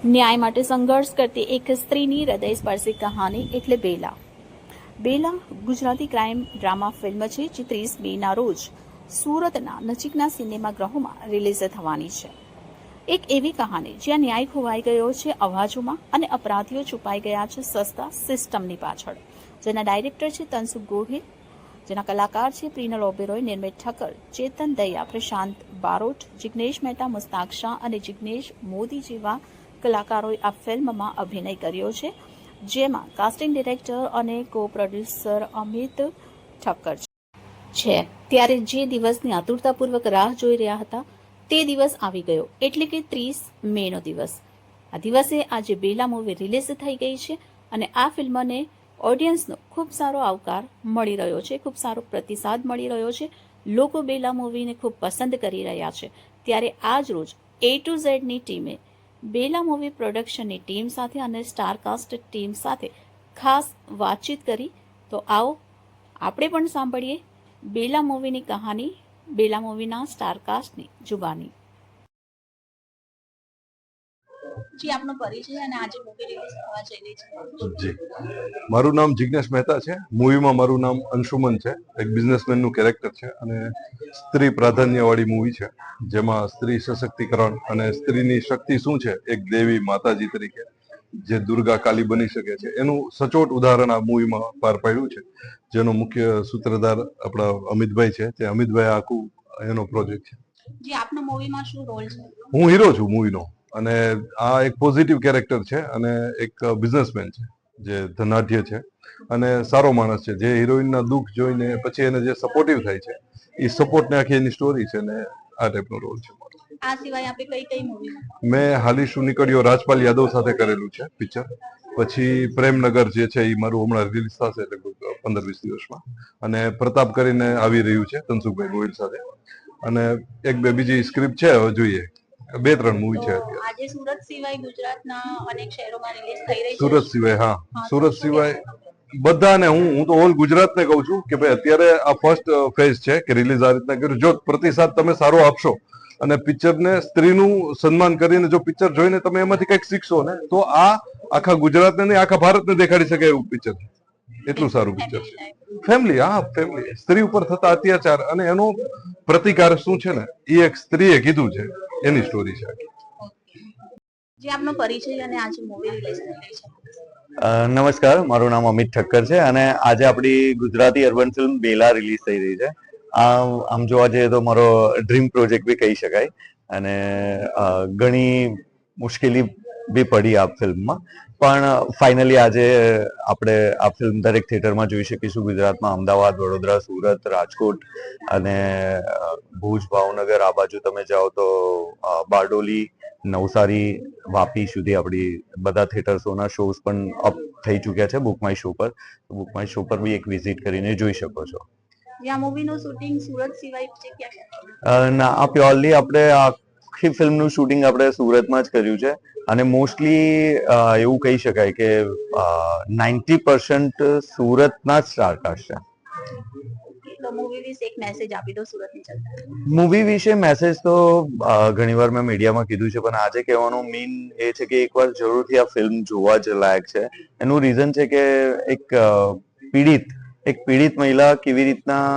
ન્યાય માટે સંઘર્ષ કરતી એક સ્ત્રીની હૃદયસ્પર્શી કહાની એટલે બેલા. બેલા ગુજરાતી ક્રાઇમ ડ્રામા ફિલ્મ છે જે 30 મેના રોજ સુરતના નજીકના સિનેમાગૃહોમાં રિલીઝ થવાની છે. એક એવી કહાની જ્યાં ન્યાય ખોવાઈ ગયો છે અવાજોમાં અને અપરાધીઓ છુપાઈ ગયા છે સસ્તા સિસ્ટમની પાછળ. જેના ડાયરેક્ટર છે તનસુખ ગોહિલ, જેના કલાકાર છે પ્રિનલ ઓબેરોય, નિર્મિત ઠક્કર, ચેતન દયા, પ્રશાંત બારોટ, જિગ્નેશ મહેતા, મુસ્તાક શાહ અને જિગ્નેશ મોદી જેવા કલાકારોએ આ ફિલ્મમાં અભિનય કર્યો છે, જેમાં કાસ્ટિંગ ડિરેક્ટર અને કો પ્રોડ્યુસર અમિત ઠક્કર છે. ત્યારે જે દિવસની આતુરતાપૂર્વક રાહ જોઈ રહ્યા હતા તે દિવસ આવી ગયો, એટલે કે 30 મેનો દિવસ. આ દિવસે આજે બેલા મૂવી રિલીઝ થઈ ગઈ છે અને આ ફિલ્મને ઓડિયન્સનો ખૂબ સારો આવકાર મળી રહ્યો છે, ખૂબ સારો પ્રતિસાદ મળી રહ્યો છે. લોકો બેલા મૂવીને ખૂબ પસંદ કરી રહ્યા છે. ત્યારે આજ રોજ A to Z ની ટીમે બેલા મૂવી પ્રોડક્શનની ટીમ સાથે અને સ્ટારકાસ્ટ ટીમ સાથે ખાસ વાતચીત કરી. તો આવો આપણે પણ સાંભળીએ બેલા મૂવીની કહાની, બેલા મૂવીના સ્ટારકાસ્ટની જુબાની. જી, આપનો પરિચય અને આજે મૂવી રિલીઝ થવા જઈ રહી છે. જી, મારું નામ જિગ્નેશ મહેતા છે. મૂવીમાં મારું નામ અંશુમન છે. એક બિઝનેસમેનનું કેરેક્ટર છે અને સ્ત્રી પ્રાધાન્યવાળી મૂવી છે, જેમાં સ્ત્રી સશક્તિકરણ અને સ્ત્રીની શક્તિ શું છે એક દેવી માતાજી તરીકે જે દુર્ગા કાલી બની શકે છે એનું સચોટ ઉદાહરણ આ મૂવીમાં પાર પાડ્યું છે. જેનો મુખ્ય સૂત્રધાર આપણા અમિતભાઈ છે. તે અમિતભાઈ આખું એનો પ્રોજેક્ટ છે. જી, આપનો મૂવીમાં શું રોલ છે? હું હીરો છું મૂવીનો અને આ એક પોઝિટિવ કેરેક્ટર છે અને એક બિઝનેસમેન છે જે ધનાઢ્ય છે અને સારો માણસ છે, જે હિરોઈનના દુઃખ જોઈને પછી એને જે સપોર્ટિવ થાય છે એ સપોર્ટને આખી એની સ્ટોરી છે ને આ ટાઈપનો રોલ છે. આ સિવાય આપણે કઈ મૂવીમાં? મેં હાલી શું નીકળ્યો રાજપાલ યાદવ સાથે કરેલું છે પિક્ચર. પછી પ્રેમનગર જે છે એ મારું હમણાં રિલીઝ થશે લગભગ 15-20 દિવસમાં. અને પ્રતાપ કરીને આવી રહ્યું છે તનસુખભાઈ ગોહિલ સાથે. અને એક બે બીજી સ્ક્રિપ્ટ છે, હવે જોઈએ. 2-3 મૂવી છે અત્યારે. આજે સુરત સિવાય ગુજરાતના અનેક શહેરોમાં રિલીઝ થઈ રહી છે. સુરત સિવાય, હા, સુરત સિવાય બધાને હું તો ઓલ ગુજરાતને કહું છું કે ભાઈ અત્યારે આ ફર્સ્ટ ફેઝ છે કે રિલીઝ આ રીતના કર્યું. જો પ્રતિસાદ તમે સારો આપશો અને પિક્ચરને સ્ત્રીનું સન્માન કરીને જો પિક્ચર જોઈને તમે એમાંથી કંઈક શીખશો ને તો આ આખા ગુજરાતને નહીં આખા ભારતને દેખાડી શકે એવું પિક્ચર છે. એટલું સારું પિક્ચર છે. ફેમિલી, હા, ફેમિલી. સ્ત્રી ઉપર થતા અત્યાચાર અને એનો પ્રતિકાર શું છે ને એ એક સ્ત્રીએ કીધું છે, એની સ્ટોરી છે. જે આપનો પરિચય અને આજે મૂવી રિલીઝ થઈ રહી છે. નમસ્કાર, મારું નામ અમિત ઠક્કર છે અને આજે આપણી ગુજરાતી અર્બન ફિલ્મ બેલા રિલીઝ થઈ રહી છે. આમ જોવા જઈએ તો મારો ડ્રીમ પ્રોજેક્ટ બી કહી શકાય અને ઘણી મુશ્કેલી બી પડી આ ફિલ્મમાં, પણ ફાઇનલી આજે આપણે આ ફિલ્મ દરેક થિયેટરમાં જોઈ શકીશું. ગુજરાતમાં અમદાવાદ, વડોદરા, સુરત, રાજકોટ અને ભુજ, ભાવનગર આ બાજુ તમે જાઓ તો બારડોલી, નવસારી, વાપી સુધી આપણી બધા થિયેટર્સોના શોઝ પણ અપ થઈ ચૂક્યા છે બુક માય શો પર. બુક માય શો પર બી એક વિઝિટ કરીને જોઈ શકો છો. આ મૂવીનું શૂટિંગ સુરત સિવાય બીજે ક્યાં? ના, આ પ્યોરલી આપણે આખી ફિલ્મનું શૂટિંગ આપણે સુરતમાં જ કર્યું છે અને મોસ્ટલી એવું કહી શકાય કે 90% સુરતના જ સ્ટારકાસ્ટ છે. મૂવી વિશે એક મેસેજ આપી દો સુરતની જનતાને. મૂવી વિશે મેસેજ તો ઘણીવાર મેં મીડિયામાં કીધું છે, પણ આજે કહેવાનું મેઇન એ છે કે એકવાર જરૂરથી આ ફિલ્મ જોવા જ લાયક છે. એનું રીઝન છે કે એક પીડિત મહિલા કેવી રીતના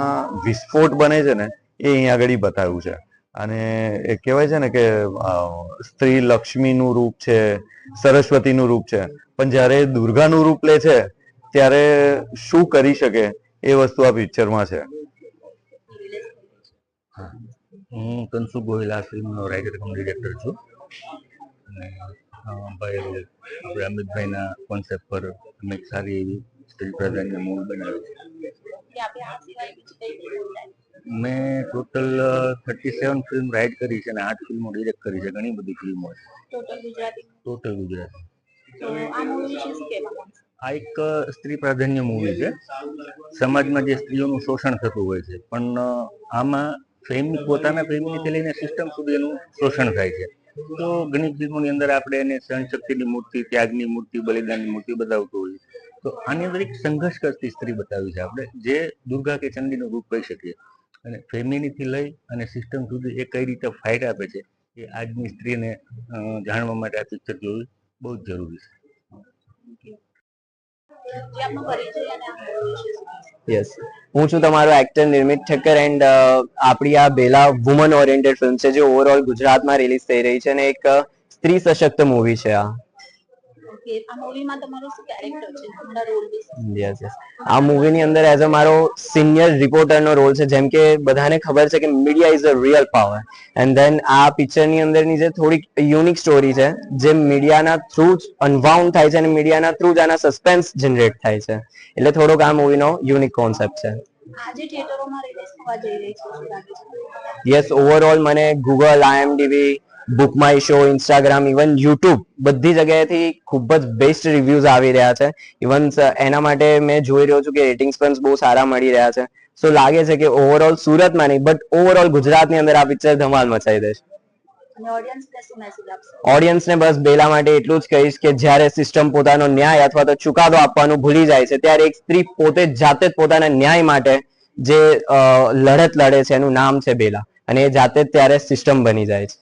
વિસ્ફોટ બને છે ને એ અહીંયા આગળ બતાવ્યું છે. અને એ કહેવાય છે ને કે સ્ત્રી લક્ષ્મીનું રૂપ છે, સરસ્વતીનું રૂપ છે, પણ જ્યારે દુર્ગાનું રૂપ લે છે ત્યારે શું કરી શકે એ વસ્તુ આ પિક્ચરમાં છે. હું તનસુખ ગોહિલ આ ફિલ્મનો રાઇટર કમ ડિરેક્ટર છું અને ભાઈ આપણે અમિતભાઈના કોન્સેપ્ટ પર અમે એક સારી એવી સ્ત્રી પ્રાધાન્ય મૂવી બનાવી છે. મેં ટોટલ 37 ફિલ્મ રાઇટ કરી છે અને 8 ફિલ્મો ડિરેક્ટ કરી છે. ઘણી બધી ફિલ્મો છે. ટોટલ ગુજરાતી. આ એક સ્ત્રી પ્રાધાન્ય મૂવી છે. સમાજમાં જે સ્ત્રીઓનું શોષણ થતું હોય છે, પણ આમાં પોતાના ફેમિલીથી લઈને સિસ્ટમ સુધી એનું શોષણ થાય છે. તો ઘણી ફિલ્મોની અંદર આપણે એને સહનશક્તિની મૂર્તિ, ત્યાગની મૂર્તિ, બલિદાનની મૂર્તિ બતાવતું હોય. તો આની અંદર એક સંઘર્ષ કરતી સ્ત્રી બતાવી છે આપણે, જે દુર્ગા કે ચંડીનું રૂપ કહી શકીએ. અને ફેમિલીથી લઈ અને સિસ્ટમ સુધી એ કઈ રીતે ફાઇટ આપે છે એ આજની સ્ત્રીને જાણવા માટે આ પિક્ચર જોયું બહુ જ જરૂરી છે. જે આપનો પરિચય અને આ મૂવી વિશે શું કહેશો? યસ, હું છું તમારો એક્ટર નિર્મિત ઠક્કર એન્ડ આપણી આ બેલા વુમન ઓરિએન્ટેડ ફિલ્મ છે જે ઓવરઓલ ગુજરાતમાં રિલીઝ થઈ રહી છે અને એક સ્ત્રી સશક્ત મૂવી છે આ. ઓકે, આ મૂવીમાં તમારો શું કેરેક્ટર છે, તમારા રોલ વિશે? યસ યસ, આ મૂવીની અંદર એઝ અ મારો સિનિયર રિપોર્ટરનો રોલ છે. જેમ કે બધાને ખબર છે કે media is a real power and then આ પિક્ચરની અંદરની જે થોડીક યુનિક સ્ટોરી છે જે મીડિયાના થ્રુ જ અનવાઉન્ડ થાય છે અને મીડિયાના થ્રુ જ આના સસ્પેન્સ જનરેટ થાય છે, એટલે થોડોક આ મૂવીનો યુનિક કોન્સેપ્ટ છે. આજે થિયેટરોમાં રિલીઝ થવા જઈ રહી છે, શું લાગે છે? યસ, ઓવરઓલ મને Google, IMDb, book my show, Instagram, even YouTube બધી જગ્યાએથી ખૂબ જ બેસ્ટ રિવ્યુઝ આવી રહ્યા છે. ઇવન એના માટે મેં જોઈ રહ્યો છું કે રેટિંગ્સ પણ બહુ સારા મળી રહ્યા છે. સો લાગે છે કે ઓવરઓલ સુરતમાં નહીં બટ ઓવરઓલ ગુજરાતની અંદર આ પિક્ચર ધમાલ મચાવી દેશે. અને ઓડિયન્સને શું મેસેજ આપશો? ઓડિયન્સને બસ બેલા માટે એટલું જ કહીશ કે જ્યારે સિસ્ટમ પોતાનો ન્યાય અથવા તો ચુકાદો આપવાનું ભૂલી જાય છે ત્યારે એક સ્ત્રી પોતે જાતે જ પોતાના ન્યાય માટે જે લડત લડે છે એનું નામ છે બેલા, અને એ જાતે જ ત્યારે સિસ્ટમ બની જાય છે.